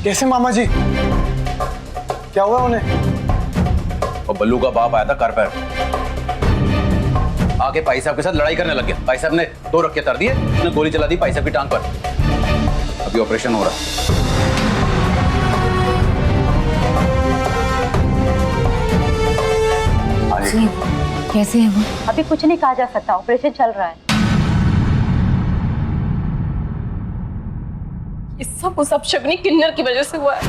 कैसे मामा जी? क्या हुआ उन्हें? और बल्लू का बाप आया था कार पर, आके भाई साहब के साथ लड़ाई करने लग गया। भाई साहब ने 2 रखे तर दिए, उसने गोली चला दी भाई साहब की टांग पर। अभी ऑपरेशन हो रहा है। कैसे है वो? अभी कुछ नहीं कहा जा सकता, ऑपरेशन चल रहा है। ये सब उस अपशगुनी किन्नर की वजह से हुआ है।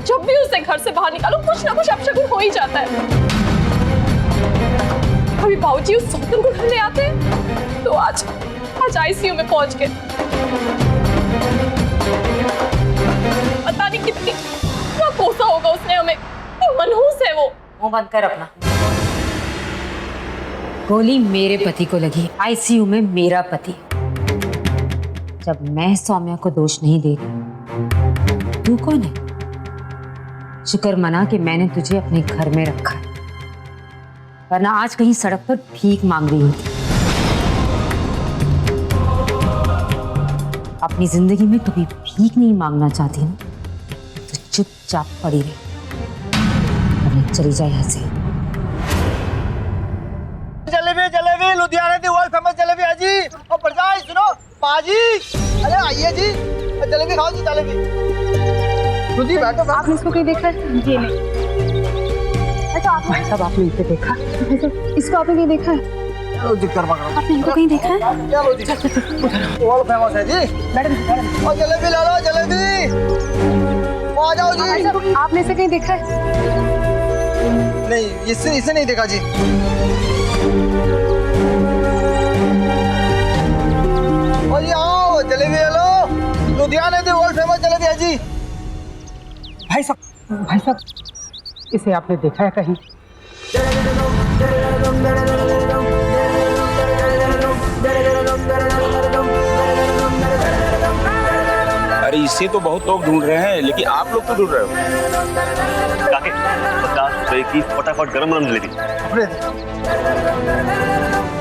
जब भी उसे घर से बाहर निकालो कुछ ना कुछ अपशगुन हो ही जाता है। अभी बाबूजी उस सौतन को घर ले आते हैं तो आज आईसीयू में पहुंच गए। पता नहीं कितना कोसा होगा उसने हमें। मनहूस है वो। मुंह बंद कर अपना। गोली मेरे पति को लगी, आईसीयू में मेरा पति। जब मैं सौम्या को दोष नहीं दे रही, तू कौन है? शुक्र मना कि मैंने तुझे अपने घर में रखा है, वरना आज कहीं सड़क पर भीख मांग रही होती। अपनी जिंदगी में कभी भीख नहीं मांगना चाहती ना, तो चुपचाप पड़ी रही, वरना चली जाए यहाँ से। जलेबी जलेबी लुधियाना की वर्ल्ड फेमस जलेबी है जी। और प्रजाई सुनो पाजी, अरे आइए जी, जलेबी खाओ जी जलेबी। खुद ही बैठो। आपने इसको कहीं देखा है? जी नहीं। अच्छा आप भाई साहब आपने इसे देखा? इसको आपने कहीं देखा है? चलो जी गरमा गरम। आपने इनको कहीं देखा है? चलो जी वर्ल्ड फेमस है जी। मैडम और जलेबी ला लो जलेबी। आ जाओ जी। आपने इसे कहीं देखा है? नहीं इसे नहीं देखा जी। और ये आओ जलेबी ले लो, लुधियाना की वर्ल्ड फेमस जलेबी है जी। भाई साहब इसे आपने देखा है कहीं? अरे इसे तो बहुत लोग ढूंढ रहे हैं, लेकिन आप लोग तो ढूंढ रहे हो। काके 50 रुपए की फटाफट गरम गरम जलेबी।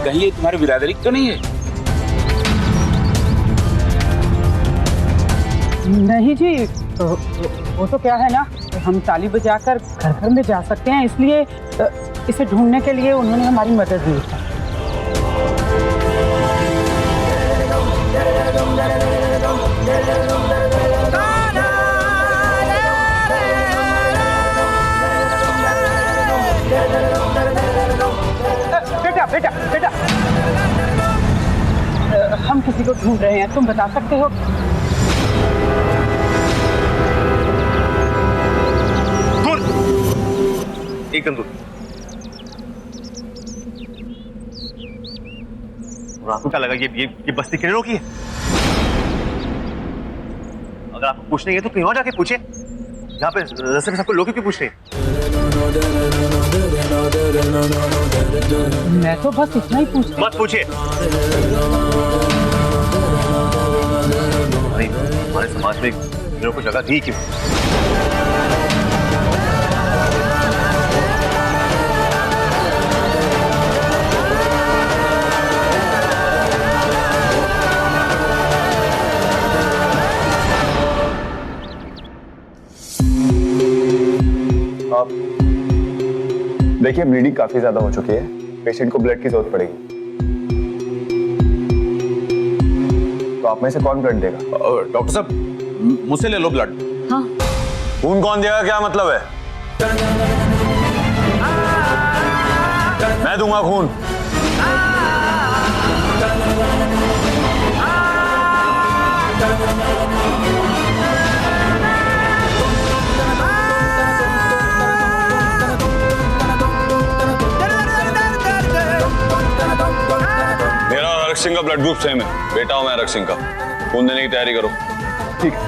कहीं ये तुम्हारी बिरादरी तो नहीं है? नहीं जी, वो तो क्या है ना, हम ताली बजाकर घर घर में जा सकते हैं, इसलिए इसे ढूंढने के लिए उन्होंने हमारी मदद दी थी। बेटा हम किसी को ढूंढ रहे हैं, तुम बता सकते हो? एकदम दूर। और आपको क्या लगा ये बस्ती किन्नरों की है? अगर आपको पूछना है तो कहीं और जाके पूछे। यहाँ पे रस्ते में सबको लोग क्यों पूछ रहे हैं? मैं तो बस इतना ही पूछता। मत पूछिए। हमारे समाज में किन्नरों को जगह दी क्यों? देखिए ब्लीडिंग काफी ज्यादा हो चुकी है, पेशेंट को ब्लड की जरूरत पड़ेगी। तो आप में से कौन ब्लड देगा? डॉक्टर साहब मुझसे ले लो ब्लड। हाँ खून कौन देगा क्या मतलब है? मैं दूंगा खून। मेरा और अरक सिंह का ब्लड ग्रुप सेम है। बेटा हूं मैं अरक सिंह का। खून देने की तैयारी करो। ठीक है।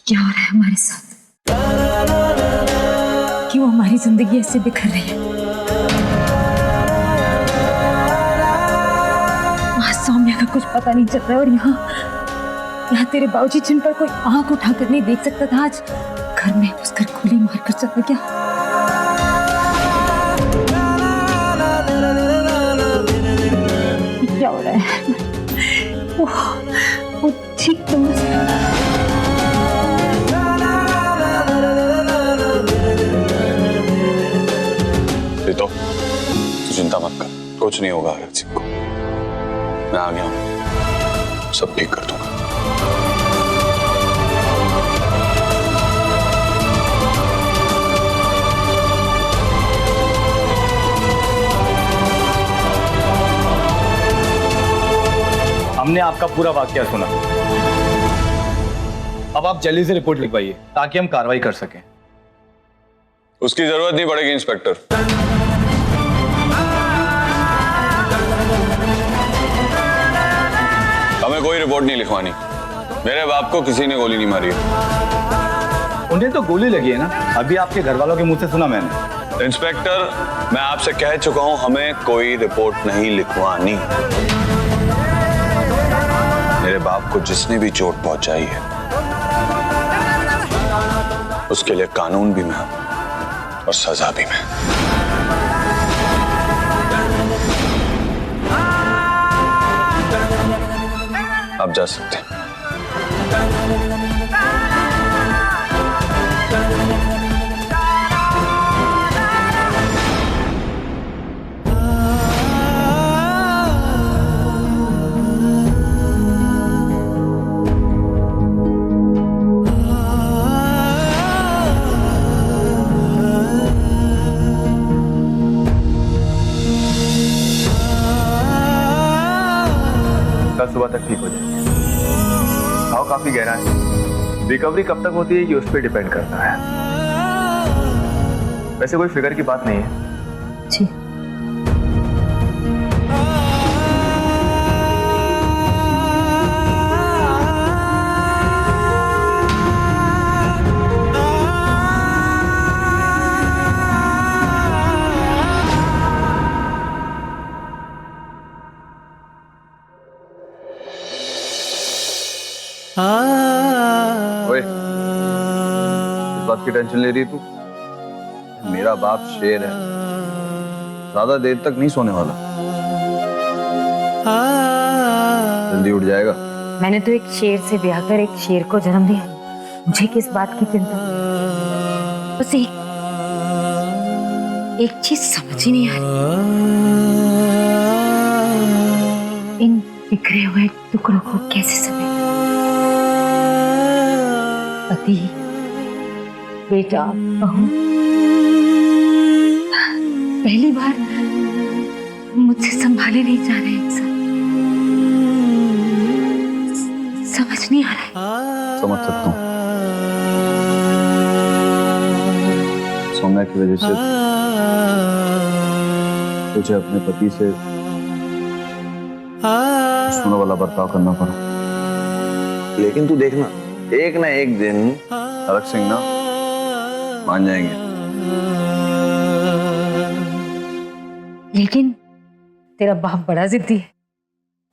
क्या हो रहा है हमारे साथ? क्यों हमारी जिंदगी ऐसे बिखर रही है? वहां सौम्या का कुछ पता नहीं चल रहा है, और यहाँ तेरे बाबूजी जिन पर कोई आंख उठाकर नहीं देख सकता था, आज घर में घुसकर गोली मारकर चला गया। क्या हो रहा है? तो तू चिंता मत कर, कुछ नहीं होगा आरक सिंह को। मैं आ गया हूं, सब ठीक कर दूंगा। हमने आपका पूरा वाकया सुना। अब आप जल्दी से रिपोर्ट लिखवाइए ताकि हम कार्रवाई कर सकें। उसकी जरूरत नहीं पड़ेगी इंस्पेक्टर। हमें कोई रिपोर्ट नहीं लिखवानी। मेरे बाप को किसी ने गोली नहीं मारी है। उन्हें तो गोली लगी है ना, अभी आपके घर वालों के मुंह से सुना मैंने। इंस्पेक्टर, मैं आपसे कह चुका हूं, हमें कोई रिपोर्ट नहीं लिखवानी। मेरे बाप को जिसने भी चोट पहुंचाई है उसके लिए कानून भी मैं और सजा भी मैं। आप जा सकते हैं। कल सुबह तक ठीक हो जाए। घाव काफी गहरा है, रिकवरी कब तक होती है ये उस पर डिपेंड करता है। वैसे कोई फिगर की बात नहीं है। जी। ओए, इस बात की टेंशन ले रही तू? मेरा बाप शेर है, ज्यादा देर तक नहीं सोने वाला। जल्दी उठ जाएगा। मैंने तो एक शेर से ब्याह कर एक शेर को जन्म दिया। मुझे किस बात की चिंता? बस एक चीज समझ ही नहीं आ रही, इन बिखरे हुए टुकड़ों को कैसे समेट? पति, बेटा, बहू, पहली बार मुझसे संभाले नहीं जा रहे एक साथ। समझ नहीं आ रहा। समझ सकता हूँ, सौम्या की वजह से तुझे अपने पति से दुश्मनों वाला बर्ताव करना पड़ा। लेकिन तू देखना, एक ना एक दिन आरक सिंह ना मान जाएंगे। लेकिन तेरा बाप बड़ा जिद्दी है,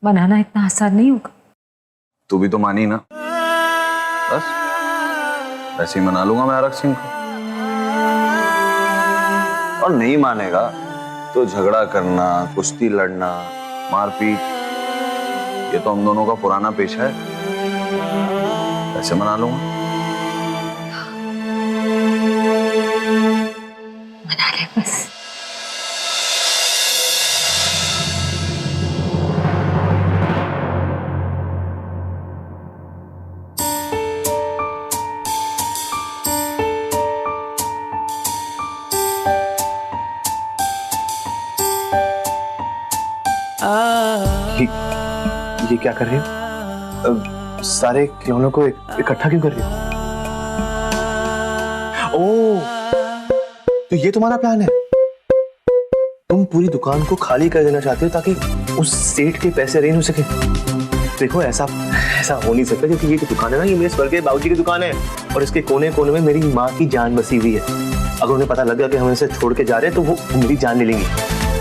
मनाना इतना आसान नहीं होगा। तू भी तो मानी ना, बस वैसे ही मना लूंगा मैं आरक सिंह को। और नहीं मानेगा तो झगड़ा करना, कुश्ती लड़ना, मारपीट, ये तो हम दोनों का पुराना पेशा है। ऐसे मना लूंगा। मना ले बस। ये क्या कर रही हो? सारे खिलौनों को इकट्ठा क्यों कर रही हो? ओह, तो ये तुम्हारा प्लान है? तुम पूरी दुकान को खाली कर देना चाहते हो ताकि उस सेठ के पैसे अरेंज हो सके। देखो, ऐसा हो नहीं सकता, क्योंकि ये जो दुकान है ना, ये मेरे स्वर्गीय बाबूजी की दुकान है और इसके कोने कोने में मेरी माँ की जान बसी हुई है। अगर उन्हें पता लग गया कि हम इसे छोड़ के जा रहे हैं तो वो मेरी जान ले लेंगे।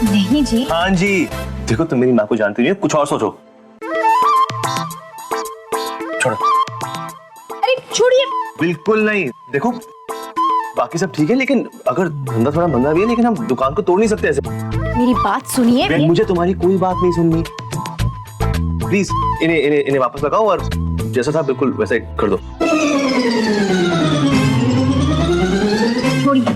नहीं जी। हाँ जी, देखो तुम मेरी माँ को जानती नहीं हो, कुछ और सोचो। छोड़ो। अरे छोड़िए। बिल्कुल नहीं। देखो, बाकी सब ठीक है, लेकिन अगर धंधा थोड़ा मंदा भी है, लेकिन हम दुकान को तोड़ नहीं सकते ऐसे। मेरी बात सुनिए। मुझे तुम्हारी कोई बात नहीं सुननी। प्लीज इन्हें वापस लगाओ और जैसा था बिल्कुल वैसा ही कर दो। छोड़िए,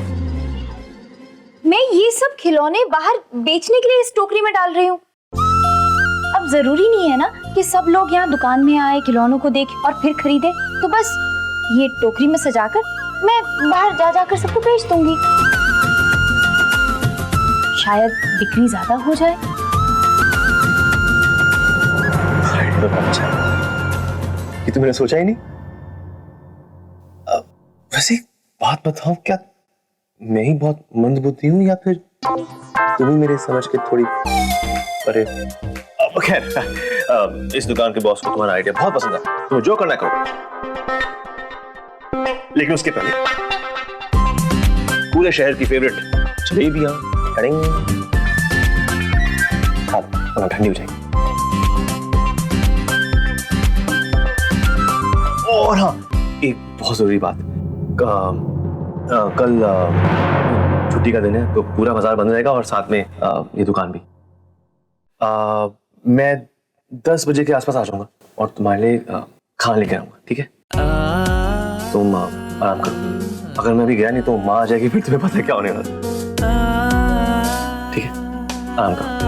मैं ये सब खिलौने बाहर बेचने के लिए इस टोकरी में डाल रही हूँ। अब जरूरी नहीं है ना कि सब लोग यहाँ दुकान में आए, खिलौनों को देखें और फिर खरीदे। तो बस ये टोकरी में सजाकर मैं बाहर जा जाकर सबको बेच दूंगी, शायद बिक्री ज्यादा हो जाए। तो अच्छा, ये तो मैंने सोचा ही नहीं। वैसे एक बात बताओ, क्या मैं ही बहुत मंदबुद्धि हूँ या फिर तुम ही मेरे समझ के थोड़ी परे? खैर, इस दुकान के बॉस को तुम्हारा आइडिया बहुत पसंद है, तुम्हें जो करना करो, लेकिन उसके पहले पूरे शहर की फेवरेट जलेबियां ठंडी हो जाएगी। और हाँ, एक बहुत जरूरी बात, कल छुट्टी का दिन है तो पूरा बाजार बंद रहेगा और साथ में ये दुकान भी। मैं 10 बजे के आसपास आ जाऊंगा और तुम्हारे लिए खाना लेके आऊंगा, ठीक है? तुम आराम करो, अगर मैं भी गया नहीं तो माँ आ जाएगी, फिर तुम्हें पता है क्या होने वाला। ठीक है, आराम करो।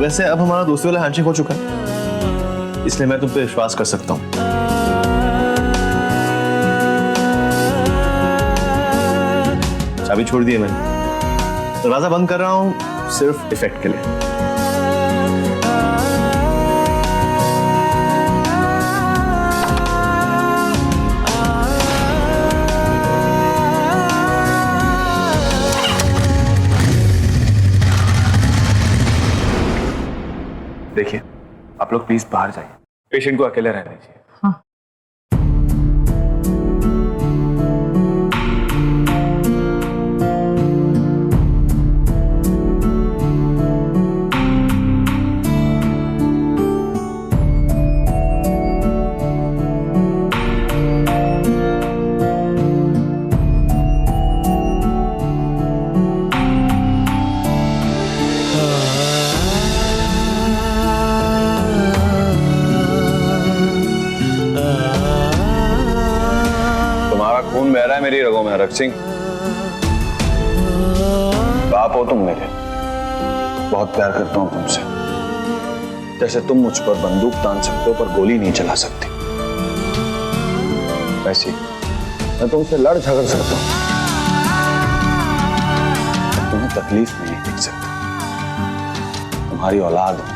वैसे अब हमारा दोस्ती वाला हैंडशेक हो चुका है, इसलिए मैं तुम पे विश्वास कर सकता हूँ। चाबी छोड़ दी है मैंने, दरवाजा बंद कर रहा हूँ सिर्फ इफेक्ट के लिए। देखिए, आप लोग प्लीज बाहर जाइए, पेशेंट को अकेले रहने दीजिए। हाँ। खून बह रहा है मेरी रगों में, हरक सिंह। बाप हो तुम मेरे, बहुत प्यार करता हूं तुमसे। जैसे तुम मुझ पर बंदूक तान सकते हो पर गोली नहीं चला सकती, वैसे मैं तुमसे लड़ झगड़ सकता हूं, तुम्हें तकलीफ नहीं देख सकता। तुम्हारी औलाद हूं,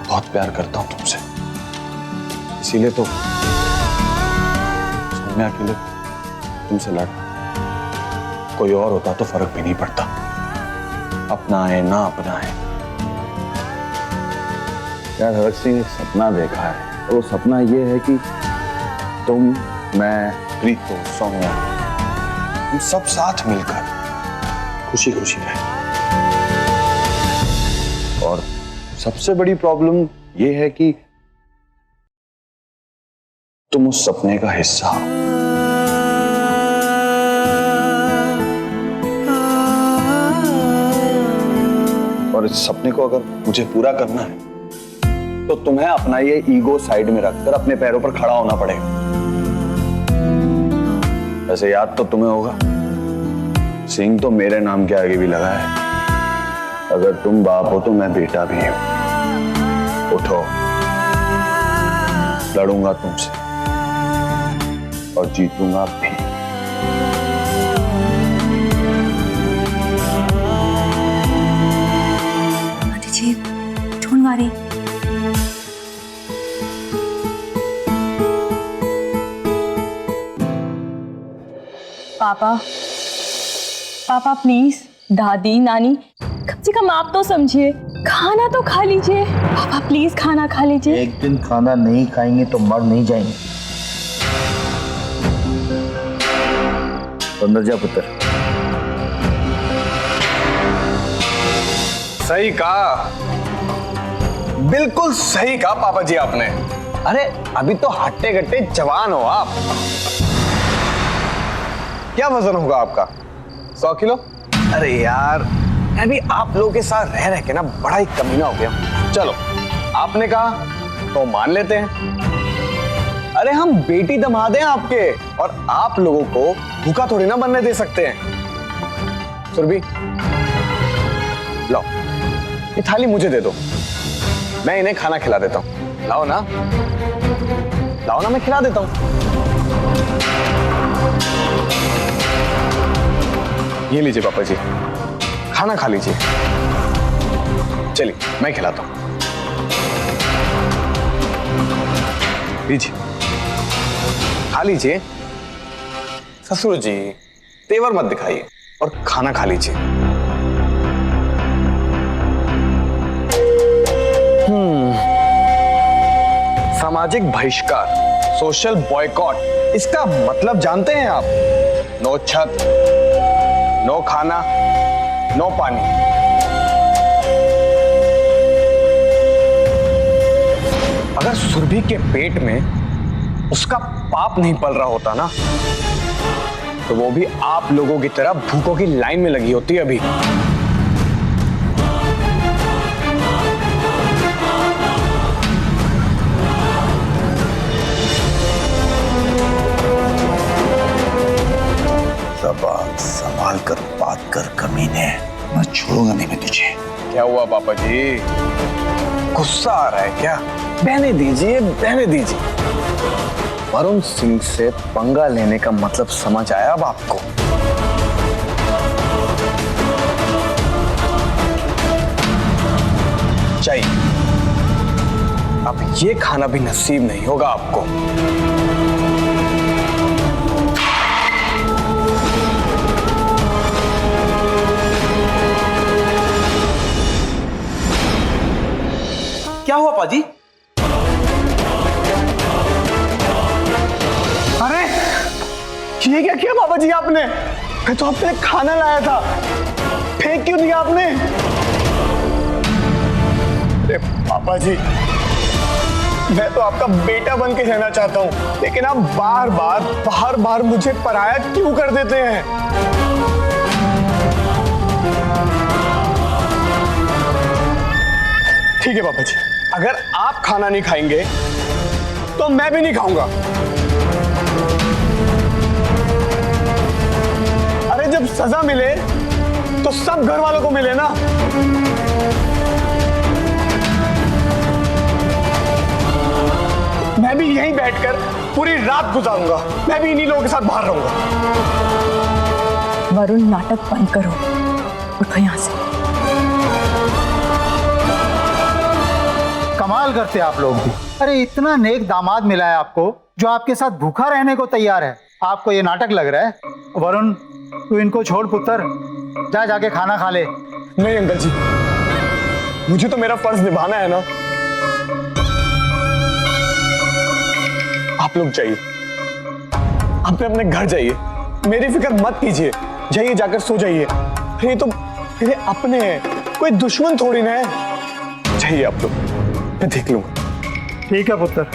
बहुत प्यार करता हूं तुमसे, इसीलिए तो मैं अकेले तुमसे लड़। कोई और होता तो फर्क भी नहीं पड़ता, अपना है ना अपना है। यार हरक सिंह, सपना देखा है और वो सपना ये है कि तुम, मैं, प्रीतो, सौम्या, हम सब साथ मिलकर खुशी खुशी रहे। और सबसे बड़ी प्रॉब्लम ये है कि तुम उस सपने का हिस्सा हो। और इस सपने को अगर मुझे पूरा करना है तो तुम्हें अपना ये ईगो साइड में रखकर अपने पैरों पर खड़ा होना पड़ेगा। वैसे याद तो तुम्हें होगा, सिंह तो मेरे नाम के आगे भी लगा है। अगर तुम बाप हो तो मैं बेटा भी हूं। उठो, लड़ूंगा तुमसे और जीतूंगा भी। जी, ढूंढ मारे। पापा, पापा प्लीज, दादी, नानी, कम से कम आप तो समझिए, खाना तो खा लीजिए। पापा प्लीज खाना खा लीजिए। एक दिन खाना नहीं खाएंगे तो मर नहीं जाएंगे। अंदर जा पुत्र। सही कहा, बिल्कुल सही कहा पापा जी आपने। अरे अभी तो हट्टे कट्टे जवान हो आप। क्या वजन होगा आपका? 100 किलो? अरे यार मैं भी आप लोगों के साथ रह रह के ना बड़ा ही कमीना हो गया। चलो आपने कहा तो मान लेते हैं। अरे हम बेटी दमाद हैं आपके, और आप लोगों को भूखा थोड़ी ना बनने दे सकते हैं। सुरभि लो, ये थाली मुझे दे दो, मैं इन्हें खाना खिला देता हूँ। लाओ ना, लाओ ना, मैं खिला देता हूँ। ये लीजिए पापा जी, खाना खा लीजिए। चलिए मैं खिलाता हूँ। लीजिए खा लीजिए। ससुर जी तेवर मत दिखाइए और खाना खा लीजिए। सामाजिक बहिष्कार, सोशल बॉयकॉट, इसका मतलब जानते हैं आप? नो छत, नो खाना, नो पानी। अगर सुरभि के पेट में उसका पाप नहीं पल रहा होता ना, तो वो भी आप लोगों की तरह भूखों की लाइन में लगी होती अभी। जबान संभाल कर बात कर कमीने, मैं छोड़ूंगा नहीं मैं तुझे। क्या हुआ पापा जी, गुस्सा आ रहा है क्या? बहने दीजिए, बहने दीजिए। वरुण सिंह से पंगा लेने का मतलब समझ आया अब आपको? चाहिए अब ये खाना भी नसीब नहीं होगा आपको। क्या हुआ पाजी? अरे ये क्या किया बाबा जी आपने? मैं तो आपके लिए खाना लाया था, फेंक क्यों दिया आपने? अरे पापा जी, मैं तो आपका बेटा बन के रहना चाहता हूं, लेकिन आप बार बार मुझे पराया क्यों कर देते हैं? ठीक है पापा जी, अगर आप खाना नहीं खाएंगे तो मैं भी नहीं खाऊंगा। अरे जब सजा मिले तो सब घर वालों को मिले ना। मैं भी यहीं बैठकर पूरी रात गुजारूंगा, मैं भी इन्हीं लोगों के साथ बाहर रहूंगा। वरुण नाटक बंद करो, उठो यहां से। कमाल करते आप लोग भी। अरे इतना नेक दामाद मिला है आपको जो आपके साथ भूखा रहने को तैयार है। आपको ये नाटक लग रहा है? वरुण तू इनको छोड़ पुत्र, जाके खाना खा ले। नहीं अंकल जी, मुझे तो मेरा फर्ज निभाना है ना। आप लोग जाइए, अपने अपने घर जाइए, मेरी फिक्र मत कीजिए। जाइए, जाकर सो जाइए। ये तो मेरे अपने हैं, कोई दुश्मन थोड़ी ना है। जाइए आप लोग, मैं देख लूंगा। ठीक है पुत्र।